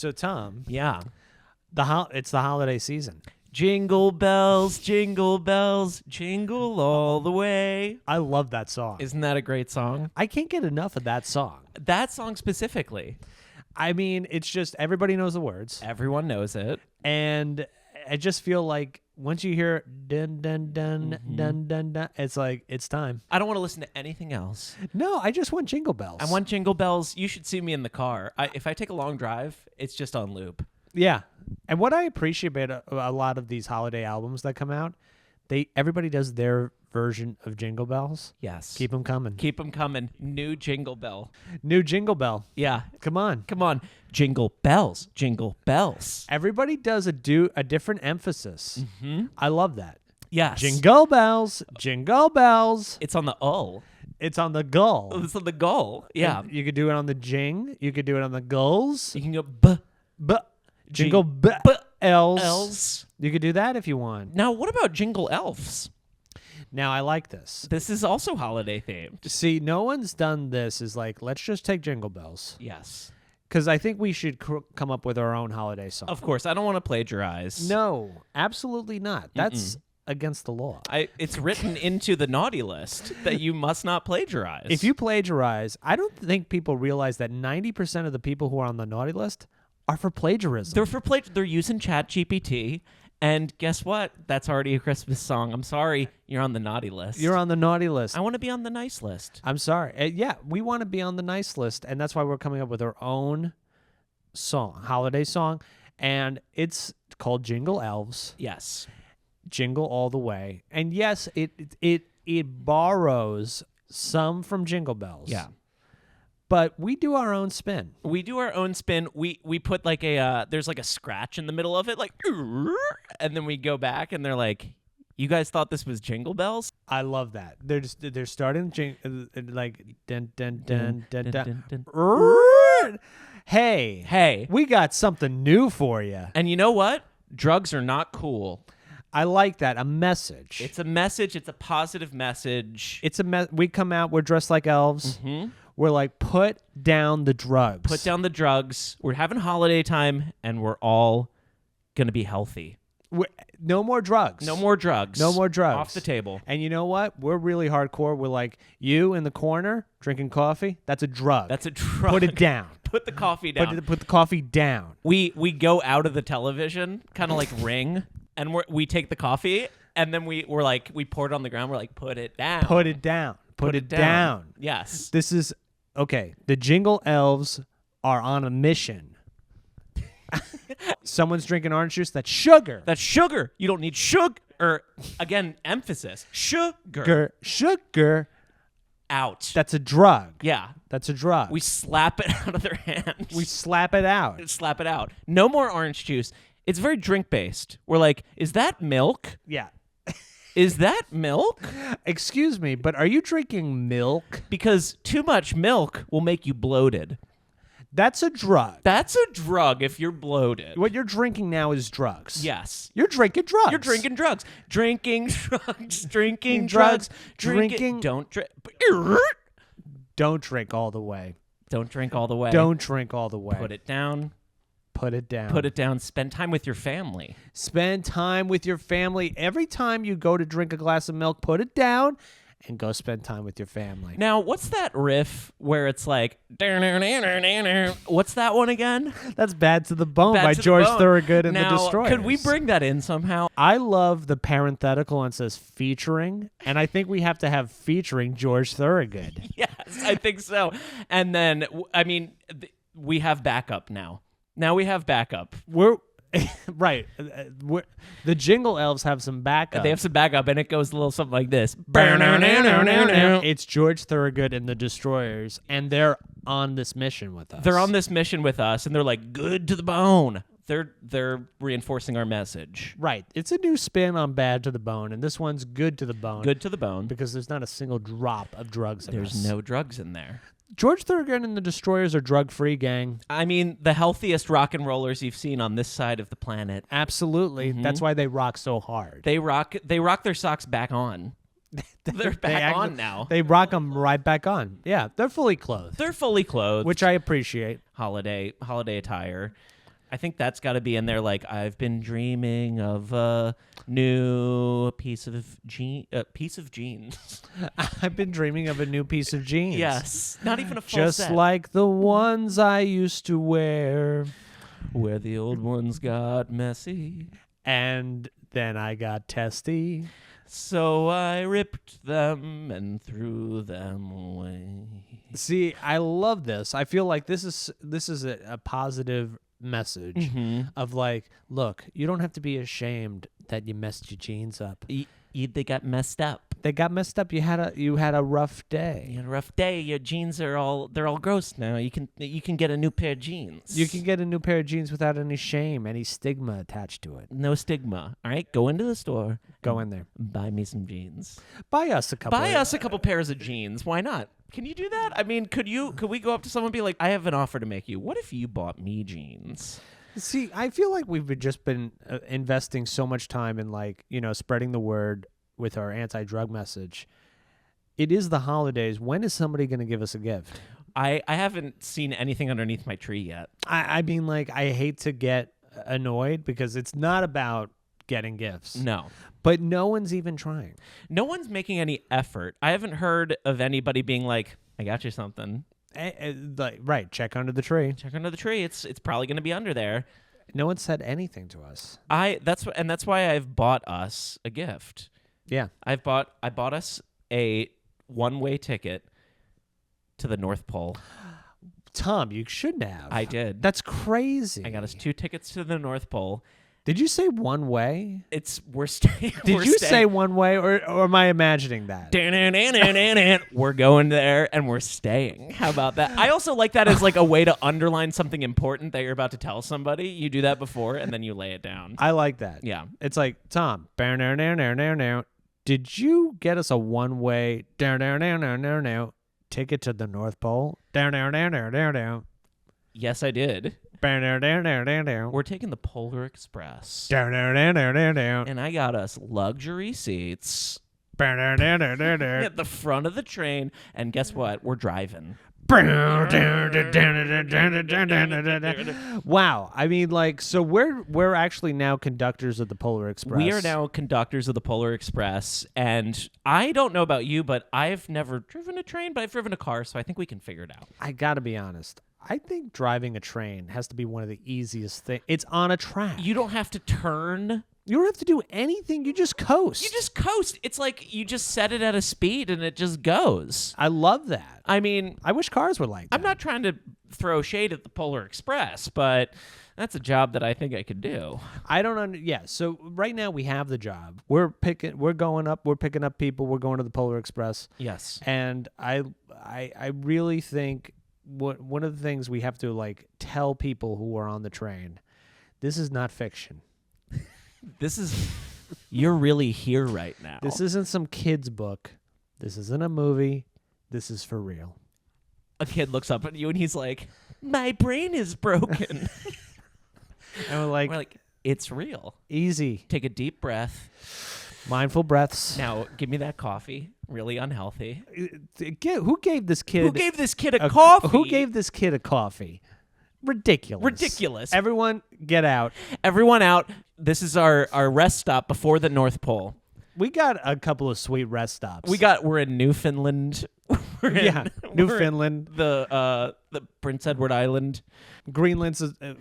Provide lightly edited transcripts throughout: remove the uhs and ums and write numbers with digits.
So, Tom, Yeah. it's the holiday season. Jingle bells, jingle all the way. I love that song. Isn't that a great song? I can't get enough of that song. That song specifically. I mean, it's just everybody knows the words. Everyone knows it. And I just feel like once you hear dun dun dun dun dun dun, it's like it's time. I don't want to listen to anything else. No, I just want Jingle Bells. I want Jingle Bells. You should see me in the car. If I take a long drive, it's just on loop. Yeah. And what I appreciate about a lot of these holiday albums that come out, everybody does their version of Jingle Bells. Yes. Keep them coming. Keep them coming. New Jingle Bell. New Jingle Bell. Yeah. Come on. Come on. Jingle bells. Jingle bells. Everybody does a different emphasis. Mm-hmm. I love that. Yes. Jingle bells. Jingle bells. It's on the O. It's on the gull. It's on the goal. Yeah. And you could do it on the jing. You could do it on the gulls. You can go b. Jingle bells. Elves. You could do that if you want. Now, what about Jingle Elves? Now, I like this. This is also holiday themed. See, no one's done this. Is like, let's just take Jingle Bells. Yes. Because I think we should come up with our own holiday song. Of course. I don't want to plagiarize. No, absolutely not. That's against the law. It's written into the naughty list that you must not plagiarize. If you plagiarize, I don't think people realize that 90% of the people who are on the naughty list are for plagiarism. They're using ChatGPT, and guess what? That's already a Christmas song. I'm sorry, you're on the naughty list. You're on the naughty list. I want to be on the nice list. I'm sorry. Yeah, we want to be on the nice list, and that's why we're coming up with our own song, holiday song, and it's called Jingle Elves. Yes. Jingle all the way. And yes, it borrows some from Jingle Bells. Yeah. But we do our own spin. We do our own spin. We put like there's like a scratch in the middle of it, like, and then we go back and they're like, you guys thought this was Jingle Bells? I love that. They're starting like dun dun dun dun dun. Hey, we got something new for you. And you know what? Drugs are not cool. I like that. A message. It's a message. It's a positive message. We come out. We're dressed like elves. Mm-hmm. We're like, put down the drugs. Put down the drugs. We're having holiday time, and we're all gonna be healthy. No more drugs. No more drugs. No more drugs. Off the table. And you know what? We're really hardcore. We're like, you in the corner drinking coffee, that's a drug. That's a drug. Put it down. Put the coffee down. Put the coffee down. We go out of the television, kind of like Ring, and we take the coffee, and then we pour it on the ground. We're like, put it down. Put it down. Put it down. Yes. This is, okay, the Jingle Elves are on a mission. Someone's drinking orange juice. That's sugar. That's sugar. You don't need sugar. Or, again, emphasis. Sugar. Sugar. Out. That's a drug. Yeah. That's a drug. We slap it out of their hands. We slap it out. Slap it out. No more orange juice. It's very drink-based. We're like, is that milk? Yeah. Is that milk? Excuse me, but are you drinking milk? Because too much milk will make you bloated. That's a drug. That's a drug if you're bloated. What you're drinking now is drugs. Yes. You're drinking drugs. You're drinking drugs. Drinking drugs. Drinking drugs. Drinking. Don't drink. Don't drink all the way. Don't drink all the way. Don't drink all the way. Put it down. Put it down. Put it down. Spend time with your family. Spend time with your family. Every time you go to drink a glass of milk, put it down and go spend time with your family. Now, what's that riff where it's like, what's that one again? That's Bad to the Bone Bad by to the George Bone. Thorogood and now, the Destroyers. Could we bring that in somehow? I love the parenthetical and says featuring, and I think we have to have featuring George Thorogood. Yes, I think so. And then, I mean, we have backup now. Now we have backup. We're right. The Jingle Elves have some backup. They have some backup, and it goes a little something like this. It's George Thorogood and the Destroyers, and they're on this mission with us. They're on this mission with us, and they're like, good to the bone. They're reinforcing our message. Right. It's a new spin on Bad to the Bone, and this one's good to the bone. Good to the bone. Because there's not a single drop of drugs in There's no drugs in there. George Thorogood and the Destroyers are drug-free, gang. I mean, the healthiest rock and rollers you've seen on this side of the planet. Absolutely. That's why they rock so hard. They rock their socks back on. They're back on now. They rock them right back on. Yeah, they're fully clothed. They're fully clothed. Which I appreciate. Holiday attire. I think that's got to be in there. Like, I've been dreaming of a new piece of jeans. I've been dreaming of a new piece of jeans. Yes, not even a full just set. like the ones I used to wear. Where the old ones got messy. And then I got testy. So I ripped them and threw them away. See, I love this. I feel like this is a positive message of like, look, you don't have to be ashamed that you messed your jeans up. They got messed up. They got messed up. You had a rough day. You had a rough day. Your jeans they're all gross now. You can get a new pair of jeans. You can get a new pair of jeans without any shame, any stigma attached to it. No stigma. All right, go into the store. Go in there. Buy me some jeans. Buy us a couple pairs of jeans. Why not? Can you do that? I mean, could we go up to someone and be like, I have an offer to make you. What if you bought me jeans? See, I feel like we've just been investing so much time in like, spreading the word with our anti-drug message. It is the holidays. When is somebody going to give us a gift? I haven't seen anything underneath my tree yet. I mean, like, I hate to get annoyed because it's not about getting gifts. No. But no one's even trying. No one's making any effort. I haven't heard of anybody being like, I got you something. Right. Check under the tree. Check under the tree. It's probably going to be under there. No one said anything to us. That's why I've bought us a gift. Yeah. I bought us a one-way ticket to the North Pole. Tom, you shouldn't have. I did. That's crazy. I got us 2 tickets to the North Pole. Did you say one way? We're staying. Did you say one way, or am I imagining that? We're going there and we're staying. How about that? I also like that as like a way to underline something important that you're about to tell somebody. You do that before and then you lay it down. I like that. Yeah. It's like, Tom, did you get us a one-way ticket to the North Pole? Yes, I did. We're taking the Polar Express. And I got us luxury seats at the front of the train. And guess what? We're driving. Wow. I mean, like, so we're actually now conductors of the Polar Express. We are now conductors of the Polar Express. And I don't know about you, but I've never driven a train, but I've driven a car, so I think we can figure it out. I got to be honest. I think driving a train has to be one of the easiest things. It's on a track. You don't have to turn. You don't have to do anything. You just coast. You just coast. It's like you just set it at a speed and it just goes. I love that. I mean, I wish cars were like that. I'm not trying to throw shade at the Polar Express, but that's a job that I think I could do. I don't yeah, so right now we have the job. We're picking up people, we're going to the Polar Express. Yes. And I really think one of the things we have to like tell people who are on the train, this is not fiction. You're really here right now. This isn't some kid's book. This isn't a movie. This is for real. A kid looks up at you and he's like, my brain is broken. And we're like, it's real. Easy. Take a deep breath. Mindful breaths. Now, give me that coffee. Really unhealthy. Who gave this kid a coffee? Who gave this kid a coffee? Ridiculous. Everyone, get out. Everyone out. This is our rest stop before the North Pole. We got a couple of sweet rest stops. We're in Newfoundland. Newfoundland. The Prince Edward Island. Greenland's a now,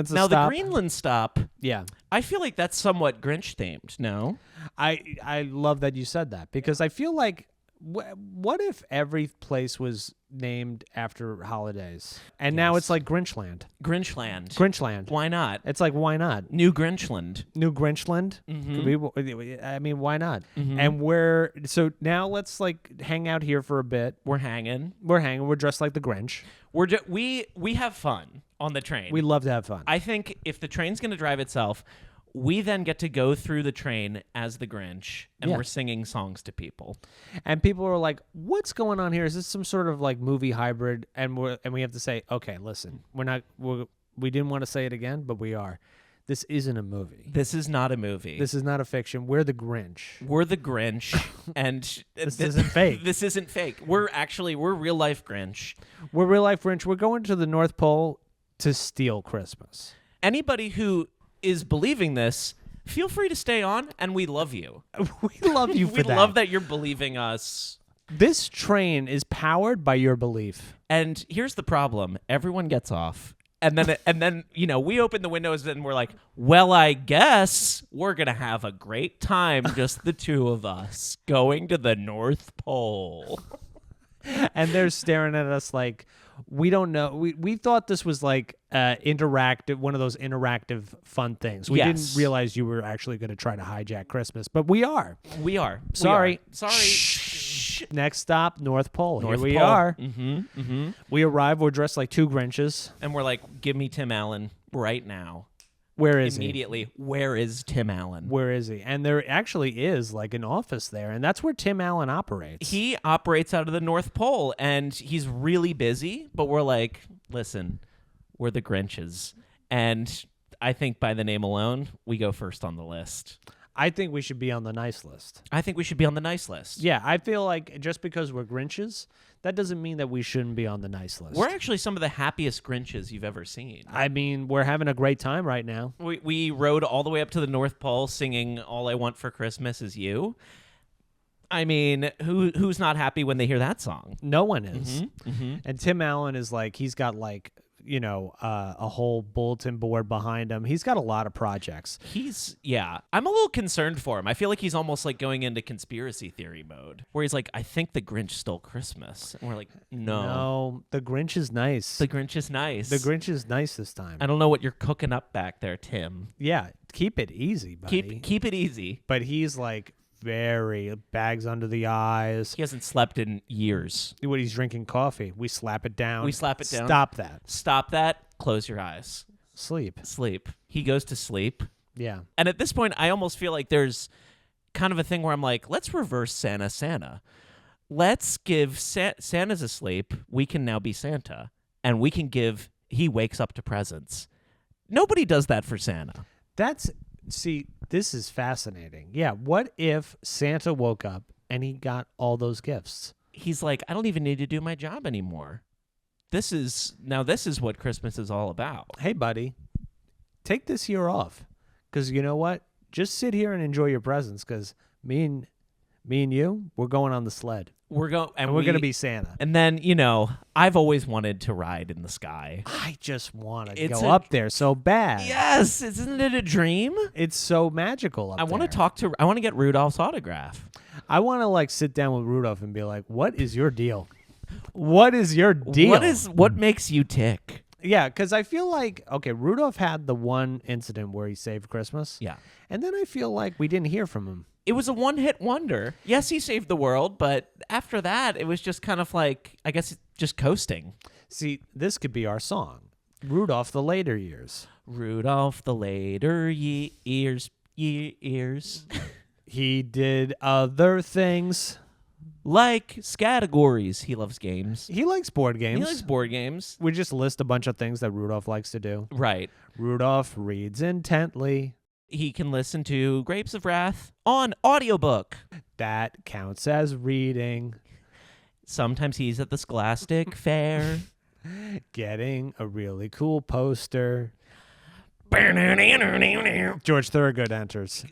stop. the Greenland stop. Yeah. I feel like that's somewhat Grinch themed. No. I love that you said that because I feel like what if every place was named after holidays and now it's like Grinchland. Grinchland. Why not? It's like, why not? New Grinchland. Mm-hmm. I mean, why not? Mm-hmm. And so now let's like hang out here for a bit. We're hanging. We're dressed like the Grinch. We have fun on the train. We love to have fun. I think if the train's going to drive itself, we then get to go through the train as the Grinch, and we're singing songs to people. And people are like, what's going on here? Is this some sort of like movie hybrid? And we have to say, okay, listen, we didn't want to say it again, but we are. This isn't a movie. This is not a movie. This is not a fiction. We're the Grinch. And this isn't fake. This isn't fake. We're real life Grinch. We're real life Grinch. We're going to the North Pole to steal Christmas. anybody who is believing this, feel free to stay on, and we love you. We love you for that. We love that you're believing us. This train is powered by your belief. And here's the problem. Everyone gets off. And then we open the windows and we're like, well, I guess we're going to have a great time, just the two of us, going to the North Pole. And they're staring at us like, we don't know. We thought this was like interactive, one of those interactive fun things. We didn't realize you were actually going to try to hijack Christmas, but we are. We are. Sorry. Sorry. Shh. Next stop, North Pole. North Here we Pole. are. Mm-hmm. We arrive. We're dressed like two Grinches. And we're like, give me Tim Allen right now. Where is Immediately, where is Tim Allen? Where is he? And there actually is like an office there, and that's where Tim Allen operates. He operates out of the North Pole, and he's really busy, but we're like, listen, we're the Grinches. And I think by the name alone, we go first on the list. I think we should be on the nice list. I think we should be on the nice list. Yeah, I feel like just because we're Grinches, that doesn't mean that we shouldn't be on the nice list. We're actually some of the happiest Grinches you've ever seen. I mean, we're having a great time right now. We rode all the way up to the North Pole singing All I Want for Christmas Is You. I mean, who's not happy when they hear that song? No one is. Mm-hmm. And Tim Allen is like, he's got like, a whole bulletin board behind him. He's got a lot of projects. I'm a little concerned for him. I feel like he's almost like going into conspiracy theory mode, where he's like, I think the Grinch stole Christmas. And we're like, no, the Grinch is nice. The Grinch is nice. The Grinch is nice this time. I don't know what you're cooking up back there, Tim. Yeah, keep it easy, buddy. Keep it easy. But he's like very bags under the eyes. He hasn't slept in years. What, he's drinking coffee. We slap it down. Stop that. Stop that. Close your eyes. Sleep. He goes to sleep. Yeah. And at this point, I almost feel like there's kind of a thing where I'm like, let's reverse Santa. Let's give Santa's asleep. We can now be Santa. And he wakes up to presents. Nobody does that for Santa. See, this is fascinating. Yeah, what if Santa woke up and he got all those gifts? He's like, I don't even need to do my job anymore. This is what Christmas is all about. Hey, buddy, take this year off, because you know what? Just sit here and enjoy your presents, because me and you, we're going on the sled. We're going And then, I've always wanted to ride in the sky. I just want to go up there so bad. Yes, isn't it a dream? It's so magical up there. I want to get Rudolph's autograph. I want to like sit down with Rudolph and be like, "What is your deal? What is your deal? What makes you tick?" Yeah, because I feel like, okay, Rudolph had the one incident where he saved Christmas. Yeah. And then I feel like we didn't hear from him. It was a one-hit wonder. Yes, he saved the world, but after that, it was just kind of like, I guess, just coasting. See, this could be our song. Rudolph the Later Years. Rudolph the Later Years. He did other things. Like categories. He loves games. He likes board games. We just list a bunch of things that Rudolph likes to do. Right. Rudolph reads intently. He can listen to Grapes of Wrath on audiobook. That counts as reading. Sometimes he's at the Scholastic Fair. Getting a really cool poster. George Thorogood enters.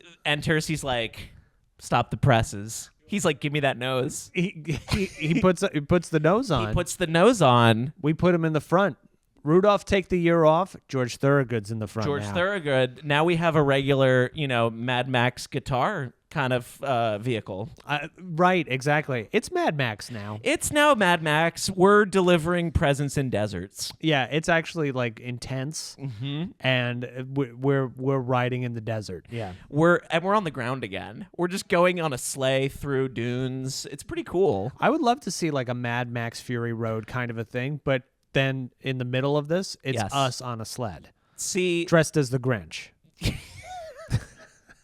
He's like, stop the presses. He's like, give me that nose. He puts the nose on. He puts the nose on. We put him in the front. Rudolph, take the year off. George Thorogood's in the front now. Thorogood. Now we have a regular, Mad Max guitar kind of vehicle. Right, exactly. It's Mad Max now. It's now Mad Max. We're delivering presents in deserts. Yeah, it's actually like intense, and we're riding in the desert. Yeah, we're on the ground again. We're just going on a sleigh through dunes. It's pretty cool. I would love to see like a Mad Max Fury Road kind of a thing, but then in the middle of this, it's us on a sled. See, dressed as the Grinch.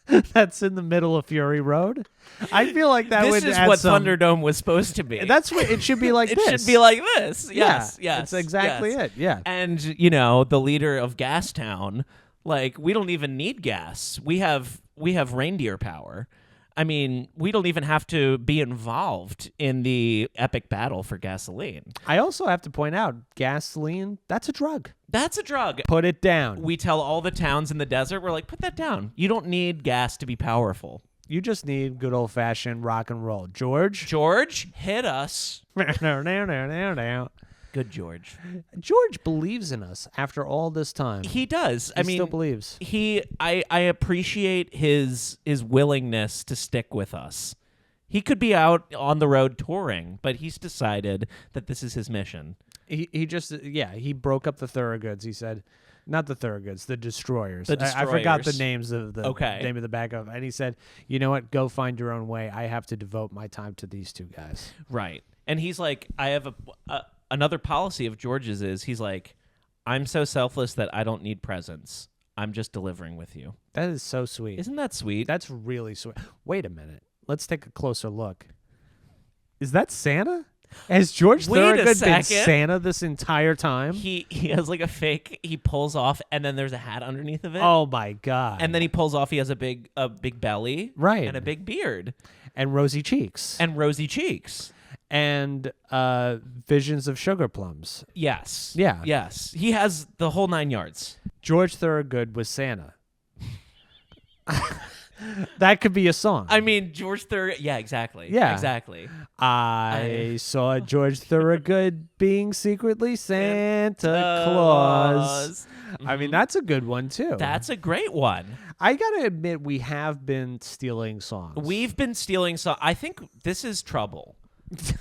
That's in the middle of Fury Road. I feel like that would add some... This is what Thunderdome was supposed to be. That's what it should be like. It should be like this. Yes. That's exactly it. Yeah. And the leader of Gastown, like, we don't even need gas. We have reindeer power. I mean, we don't even have to be involved in the epic battle for gasoline. I also have to point out, gasoline, that's a drug. That's a drug. Put it down. We tell all the towns in the desert, we're like, put that down. You don't need gas to be powerful. You just need good old-fashioned rock and roll. George, hit us. Good George. George believes in us after all this time. He does. He still believes. I appreciate his willingness to stick with us. He could be out on the road touring, but he's decided that this is his mission. He broke up the Thorogoods. He said, not the Thorogoods, the Destroyers. The Destroyers. I forgot the names of the name of the backup. And he said, you know what? Go find your own way. I have to devote my time to these two guys. Right. And he's like, I have another policy of George's is he's like, I'm so selfless that I don't need presents. I'm just delivering with you. That is so sweet. Isn't that sweet? That's really sweet. Wait a minute. Let's take a closer look. Is that Santa? Has George Thorogood been Santa this entire time? He has like a fake. He pulls off, and then there's a hat underneath of it. Oh my god! And then he pulls off. He has a big belly, right, and a big beard, and rosy cheeks, and visions of sugar plums. Yes. Yeah. Yes. He has the whole 9 yards. George Thorogood was Santa. That could be a song. I mean, George Thorogood. Yeah, exactly. Yeah. Exactly. I saw George Thorogood being secretly Santa Claus. Mm-hmm. I mean, that's a good one, too. That's a great one. I got to admit, we have been stealing songs. We've been stealing songs. I think this is trouble.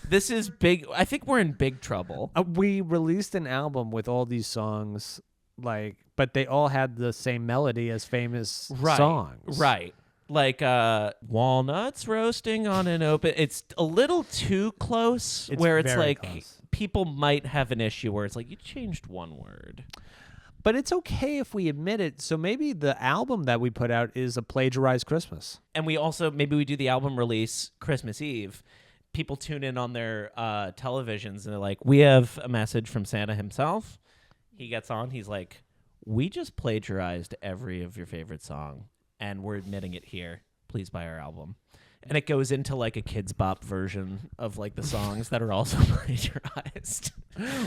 This is big. I think we're in big trouble. We released an album with all these songs, but they all had the same melody as famous songs. Right. Like walnuts roasting on an open. It's a little too close. It's like close. People might have an issue where it's like you changed one word. But it's okay if we admit it. So maybe the album that we put out is a plagiarized Christmas. And we also maybe we do the album release Christmas Eve. People tune in on their televisions and they're like, we have a message from Santa himself. He gets on. He's like, we just plagiarized every of your favorite song. And we're admitting it here. Please buy our album. And it goes into like a Kids Bop version of like the songs that are also plagiarized.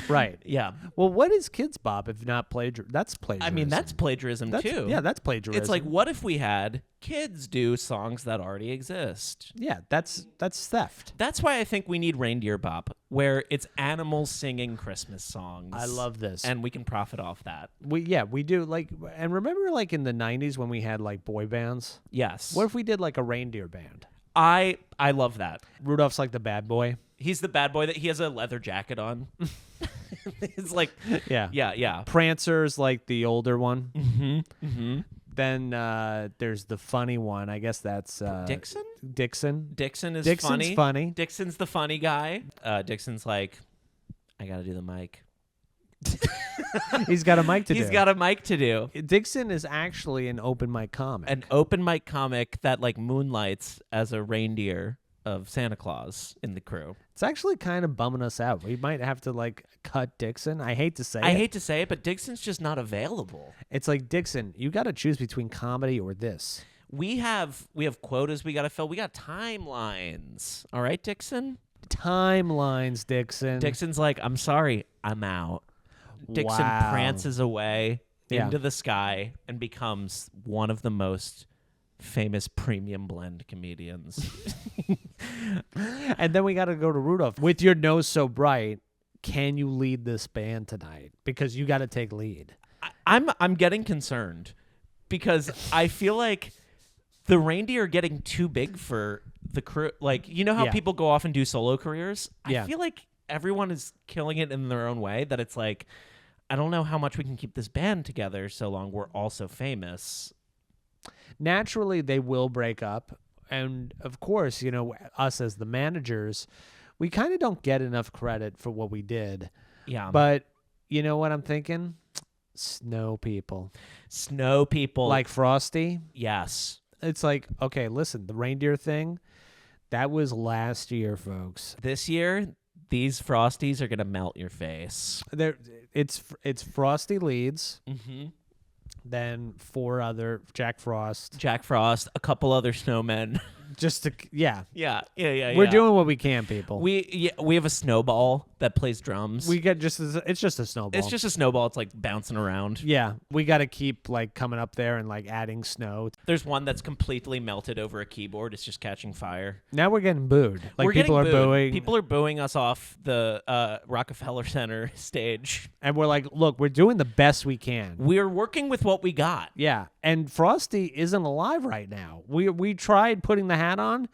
Right. Yeah. Well, what is Kids Bop if not plagiarism? That's plagiarism. I mean, that's plagiarism too. Yeah, that's plagiarism. It's like, what if we had kids do songs that already exist? Yeah, that's theft. That's why I think we need Reindeer Bop, where it's animals singing Christmas songs. I love this. And we can profit off that. We do. And remember like in the 90s when we had like boy bands? Yes. What if we did like a Reindeer Band? I love that. Rudolph's like the bad boy. He's the bad boy that he has a leather jacket on. It's like yeah. Prancer's like the older one. Mm-hmm. Mm-hmm. Then there's the funny one. I guess that's Dixon. Dixon's funny. Dixon's the funny guy. Dixon's like, I gotta do the mic. He's got a mic to do. He's got a mic to do. Dixon is actually an open mic comic. An open mic comic that like moonlights as a reindeer of Santa Claus in the crew. It's actually kind of bumming us out. We might have to like cut Dixon. I hate to say it, but Dixon's just not available. It's like, Dixon, you got to choose between comedy or this. We have quotas we got to fill. We got timelines. All right, Dixon? Timelines, Dixon. Dixon's like, I'm sorry, I'm out. Dixon prances away into the sky and becomes one of the most famous premium blend comedians. And then we got to go to Rudolph. With your nose so bright, can you lead this band tonight? Because you got to take lead. I'm getting concerned because I feel like the reindeer are getting too big for the crew. Like, you know how people go off and do solo careers? I feel like everyone is killing it in their own way, that it's like, I don't know how much we can keep this band together so long we're also famous. Naturally, they will break up. And, of course, you know, us as the managers, we kind of don't get enough credit for what we did. Yeah. But you know what I'm thinking? Snow people. Snow people. Like Frosty? Yes. It's like, okay, listen, the reindeer thing, that was last year, folks. This year, these Frosties are going to melt your face. It's Frosty leads. Mm-hmm. Then 4 other Jack Frost, a couple other snowmen. Just to, yeah. Yeah. We're doing what we can, people. We have a snowball that plays drums. We get it's just a snowball. It's just a snowball. It's like bouncing around. Yeah. We got to keep like coming up there and like adding snow. There's one that's completely melted over a keyboard. It's just catching fire. Now we're getting booed. Like we're people are booed. booing. People are booing us off the Rockefeller Center stage. And we're like, look, we're doing the best we can. We're working with what we got. Yeah. And Frosty isn't alive right now. We tried putting the hat on.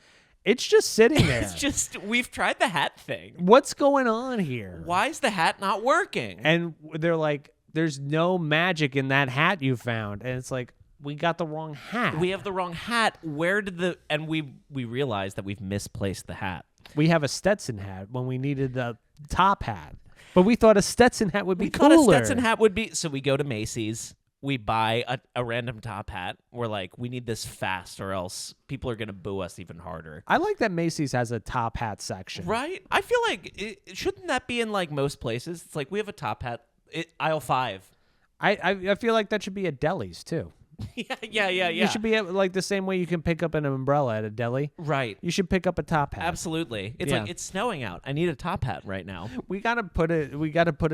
It's just sitting there. It's just, we've tried the hat thing. What's going on here? Why is the hat not working? And they're like, there's no magic in that hat you found. And it's like, we got the wrong hat. We have the wrong hat. Where did and we realized that we've misplaced the hat. We have a Stetson hat when we needed the top hat. But we thought a Stetson hat would be cooler. We thought a Stetson hat would be, so we go to Macy's. We buy a random top hat. We're like, we need this fast or else people are going to boo us even harder. I like that Macy's has a top hat section. Right? I feel like, shouldn't that be in like most places? It's like we have a top hat, aisle 5. I feel like that should be at delis too. Yeah. You should be like the same way you can pick up an umbrella at a deli. Right. You should pick up a top hat. Absolutely. It's like, it's snowing out. I need a top hat right now. We gotta put it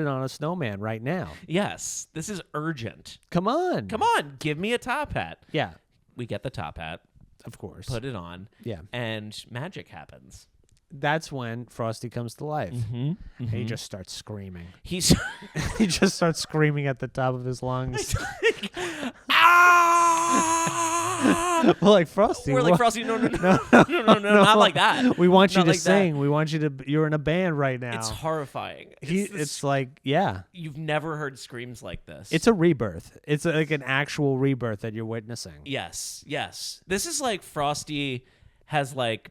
on a snowman right now. Yes. This is urgent. Come on. Give me a top hat. Yeah. We get the top hat. Of course. Put it on. Yeah. And magic happens. That's when Frosty comes to life. Mm-hmm. And he just starts screaming. He just starts screaming at the top of his lungs. We're like, Frosty. We're like, Frosty, no, not like that. We want you Not to like sing. that. We want you to, you're in a band right now. It's horrifying. It's like, yeah. You've never heard screams like this. It's a rebirth. It's like an actual rebirth that you're witnessing. Yes. This is like Frosty has like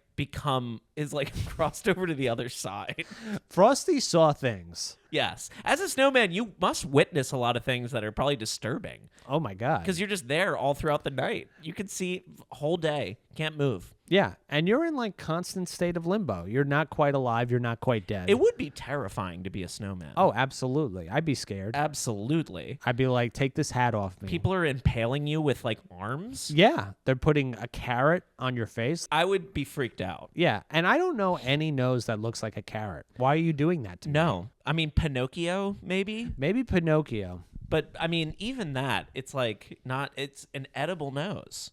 is like crossed over to the other side. Frosty saw things. Yes. As a snowman, you must witness a lot of things that are probably disturbing. Oh my God. Because you're just there all throughout the night. You can see whole day. Can't move. Yeah. And you're in like constant state of limbo. You're not quite alive. You're not quite dead. It would be terrifying to be a snowman. Oh, absolutely. I'd be scared. Absolutely. I'd be like, take this hat off me. People are impaling you with like arms. Yeah. They're putting a carrot on your face. I would be freaked out. Yeah. And I don't know any nose that looks like a carrot. Why are you doing that to me? No. I mean, Pinocchio, maybe? Maybe Pinocchio. But, I mean, even that, it's like it's an edible nose.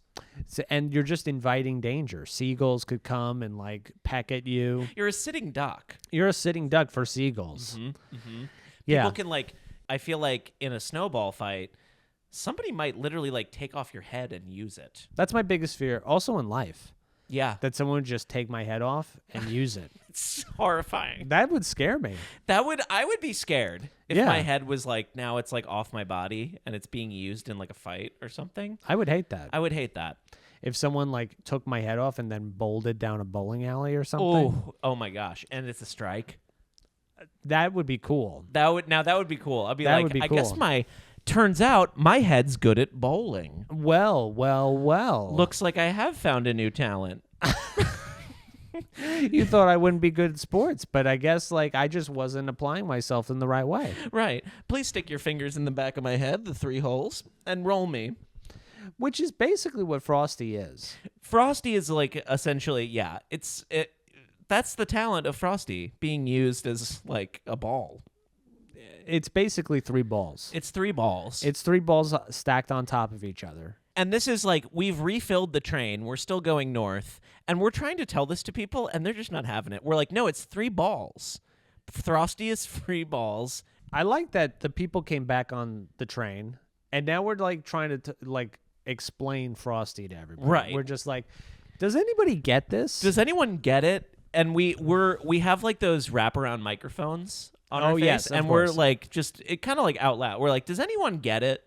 And you're just inviting danger. Seagulls could come and like peck at you. You're a sitting duck. You're a sitting duck for seagulls. Yeah. People can like, I feel like in a snowball fight, somebody might literally like take off your head and use it. That's my biggest fear. Also in life. Yeah. That someone would just take my head off and use it. It's horrifying. That would scare me. I would be scared if Yeah. my head was like, now it's like off my body and it's being used in like a fight or something. I would hate that. I would hate that. If someone like took my head off and then bowled it down a bowling alley or something. Oh my gosh. And it's a strike. That would be cool. That would be cool. I'd be That like, would be I guess cool. turns out my head's good at bowling. Well. Looks like I have found a new talent. You thought I wouldn't be good at sports, but I guess like I just wasn't applying myself in the right way. Right. Please stick your fingers in the back of my head, the 3 holes, and roll me. Which is basically what Frosty is. Frosty is like essentially, yeah, that's the talent of Frosty being used as like a ball. It's basically 3 balls. It's 3 balls. It's 3 balls stacked on top of each other. And this is like, we've refilled the train. We're still going north. And we're trying to tell this to people, and they're just not having it. We're like, no, it's 3 balls. Frosty is 3 balls. I like that the people came back on the train, and now we're like trying to like explain Frosty to everybody. Right. We're just like, does anybody get this? Does anyone get it? And we have like those wraparound microphones on our face. Yes, of and course. we're like, just it kind of like out loud. We're like, does anyone get it?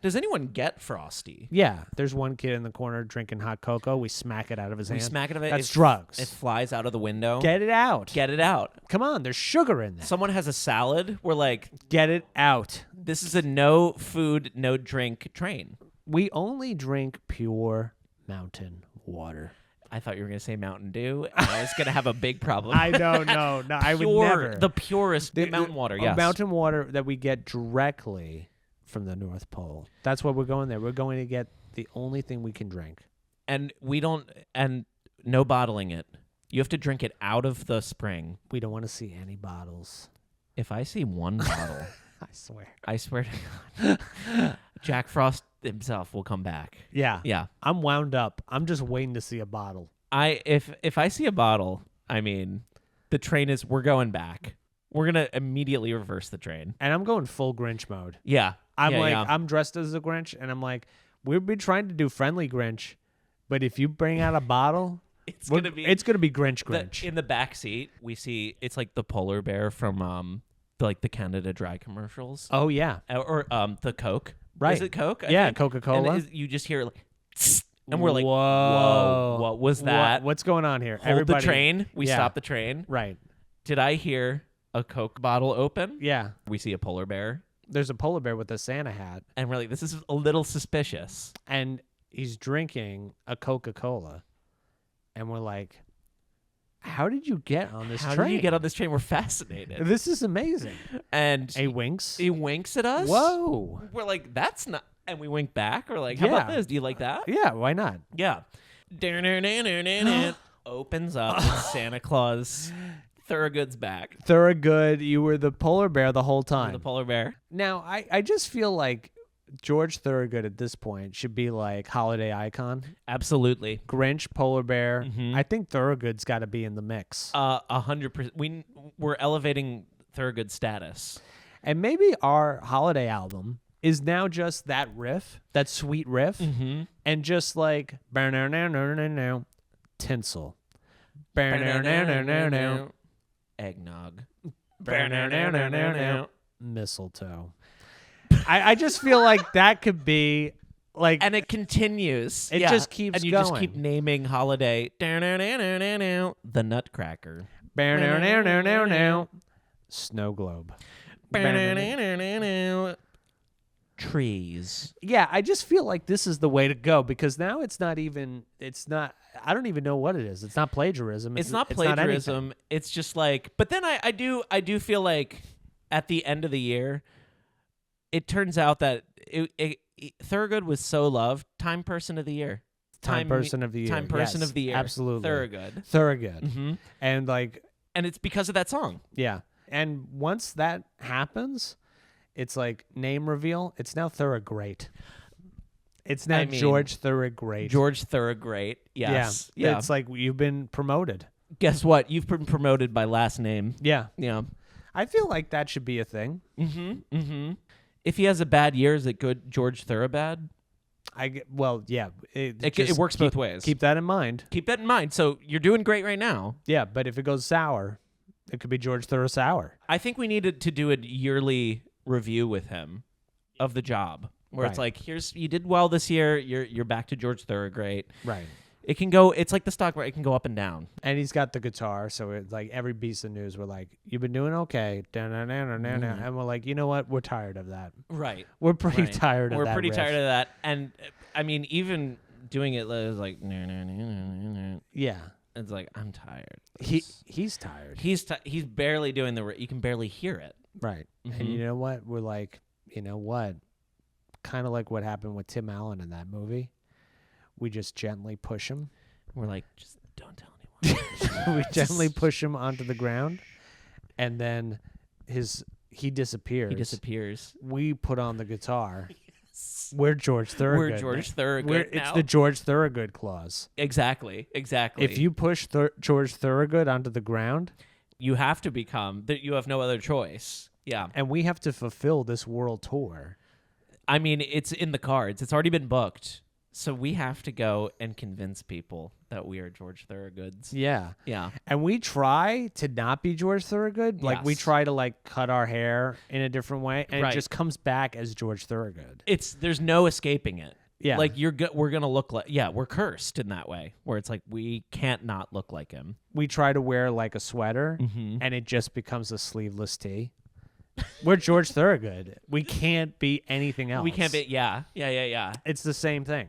Does anyone get Frosty? Yeah, there's one kid in the corner drinking hot cocoa. We smack it out of his hand. We smack it out of it. That's drugs. It flies out of the window. Get it out. Get it out. Come on, there's sugar in there. Someone has a salad. We're like, Get it out. this is a no food, no drink train. We only drink pure mountain water. I thought you were going to say Mountain Dew, and I was going to have a big problem. I don't know. No, I would never. The purest mountain water, yes. Mountain water that we get directly from the North Pole. That's what we're going there. We're going to get the only thing we can drink. And we don't, and No bottling it. You have to drink it out of the spring. We don't want to see any bottles. If I see one bottle, I swear to God, Jack Frost himself will come back. Yeah. Yeah. I'm wound up. I'm just waiting to see a bottle. If I see a bottle, I mean, we're going back. We're going to immediately reverse the train. And I'm going full Grinch mode. Yeah. I'm dressed as a Grinch, and I'm like, we've been trying to do friendly Grinch, but if you bring out a bottle, it's gonna be Grinch. In the back seat, we see it's like the polar bear from the Canada Dry commercials. Oh yeah, or the Coke. Right? Is it Coke? Yeah, Coca-Cola. And you just hear like, and we're like, whoa, what was that? What's going on here? Hold the train. We stop the train. Right. Did I hear a Coke bottle open? Yeah. We see a polar bear. There's a polar bear with a Santa hat. And we're like, this is a little suspicious. And he's drinking a Coca-Cola. And we're like, how did you get on this train? How did you get on this train? We're fascinated. This is amazing. And he winks. He winks at us. Whoa. We're like, that's not... And we wink back. We're like, how about this? Do you like that? Yeah, why not? Yeah. Opens up with Santa Claus... Thorogood's back. Thorogood, you were the polar bear the whole time. The polar bear. Now, I just feel like George Thorogood at this point should be like holiday icon. Absolutely. Grinch, polar bear. Mm-hmm. I think Thorogood's got to be in the mix. 100%. We're elevating Thorogood's status. And maybe our holiday album is now just that riff, that sweet riff, and just like tinsel. Eggnog. Mistletoe. I just feel like that could be like, and it continues. It just keeps and you going. just keep naming holiday. The Nutcracker. Snow globe. Trees. Yeah, I just feel like this is the way to go because now it's not. I don't even know what it is. It's not plagiarism. It's not plagiarism. It's just like. But then I do feel like at the end of the year, it turns out that Thorogood was so loved. Time Person of the Year. Time Person of the Year. Time Person of the Year. Absolutely. Thorogood. Mm-hmm. And it's because of that song. Yeah. And once that happens, it's like name reveal. It's now Thorogood. It's now George Thorogood. George Thorogood. Yes. Yeah. It's like you've been promoted. Guess what? You've been promoted by last name. Yeah. Yeah. I feel like that should be a thing. Mm-hmm. Mm-hmm. If he has a bad year, is it good George Thorobad? Yeah. It works both ways. Keep that in mind. Keep that in mind. So you're doing great right now. Yeah, but if it goes sour, it could be George Thorough Sour. I think we needed to do a yearly review with him of the job, where it's like, you did well this year. You're back to George Thorough. Great. Right. It can go. It's like the stock where it can go up and down. And he's got the guitar, so it's like every piece of news, we're like, "You've been doing okay," and we're like, you know what? We're tired of that. Right. We're pretty tired of that. We're pretty riff. tired of that. And I mean, even doing it was like, yeah. It's like, I'm tired. He's tired. He's barely doing you can barely hear it. Right. Mm-hmm. And you know what? We're like, you know what? Kind of like what happened with Tim Allen in that movie. We just gently push him. We're like, just don't tell anyone. We gently push him onto the ground, and then he disappears. He disappears. We put on the guitar. Yes. We're George Thorogood. We're George Thorogood. It's the George Thorogood clause. Exactly. If you push George Thorogood onto the ground, you have to become that. You have no other choice. Yeah. And we have to fulfill this world tour. I mean, it's in the cards. It's already been booked. So we have to go and convince people that we are George Thorogoods. Yeah. Yeah. And we try to not be George Thorogood. Like, we try to, cut our hair in a different way, and it just comes back as George Thorogood. There's no escaping it. Yeah. Like, we're going to look like... Yeah, we're cursed in that way, where it's like, we can't not look like him. We try to wear, a sweater, and it just becomes a sleeveless tee. We're George Thorogood. We can't be anything else. We can't be... Yeah. Yeah. It's the same thing.